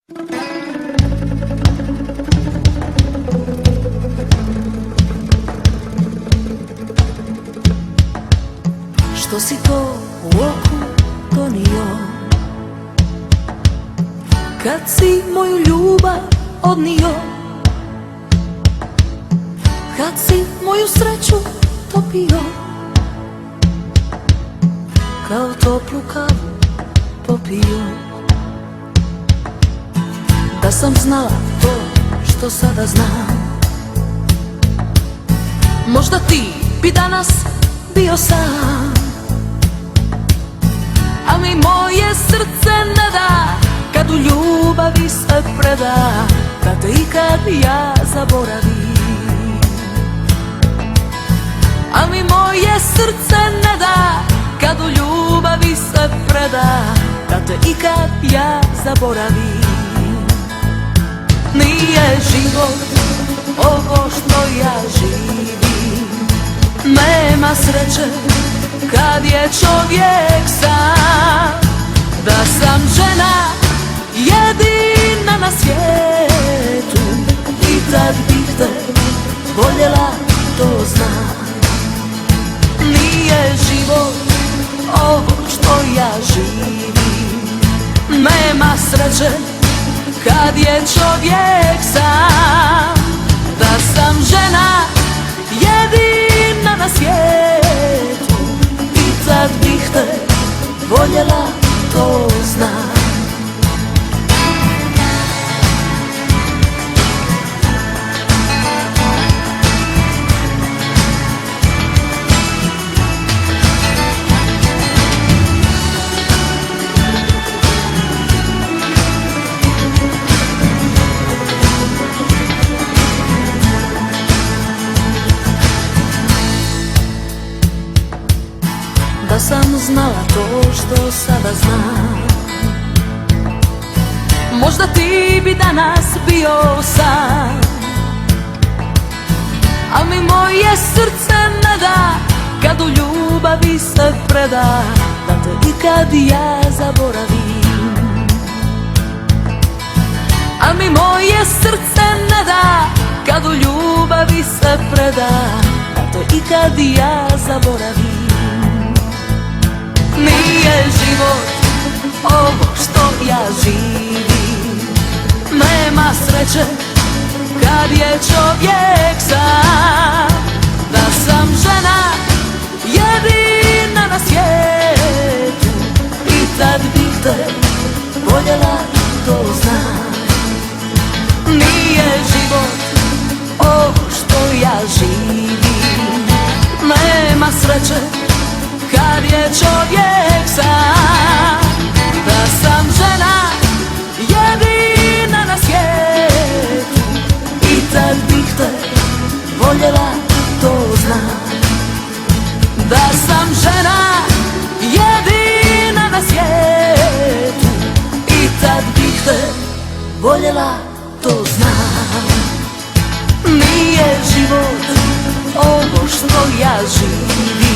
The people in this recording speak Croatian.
Što si to u oku donio, kad si moju ljubav odnio, kad si moju sreću topio, kao toplu kavu popio. Da sam znala to što sada znam, možda ti bi danas bio sam. A mi moje srce ne da, kad u ljubavi se preda, da te ikad ja zaboravim. A mi moje srce ne da, kad u ljubavi se preda, da te ikad ja zaboravim. Nije život ovo što ja živim, nema sreće kad je čovjek sam. Da sam žena jedina na svijetu, i tad bih te voljela, to znam. Nije život ovo što ja živim, nema sreće kad je čovjek sam. Da sam žena jedina na svijetu, i tad bih te voljela, to znam. Da sam znala to što sada znam, možda ti bi danas bio sam. Al mi moje srce ne da, kad u ljubavi se preda, da te ikad ja zaboravim. Al mi moje srce ne da, kad u ljubavi se preda, da te ikad ja zaboravim. Nije život ovo što ja živim, nema sreće kad je čovjek sam. Da sam žena jedina na svijetu, i tad bih te voljela, to znam. Nije život ovo što ja živim, nema sreće kad je čovjek sam. Da sam žena jedina na svijetu, i tad bih te voljela, to znam. Da sam žena jedina na svijetu, i tad bih te voljela, to znam. Nije život ovo što ja živim,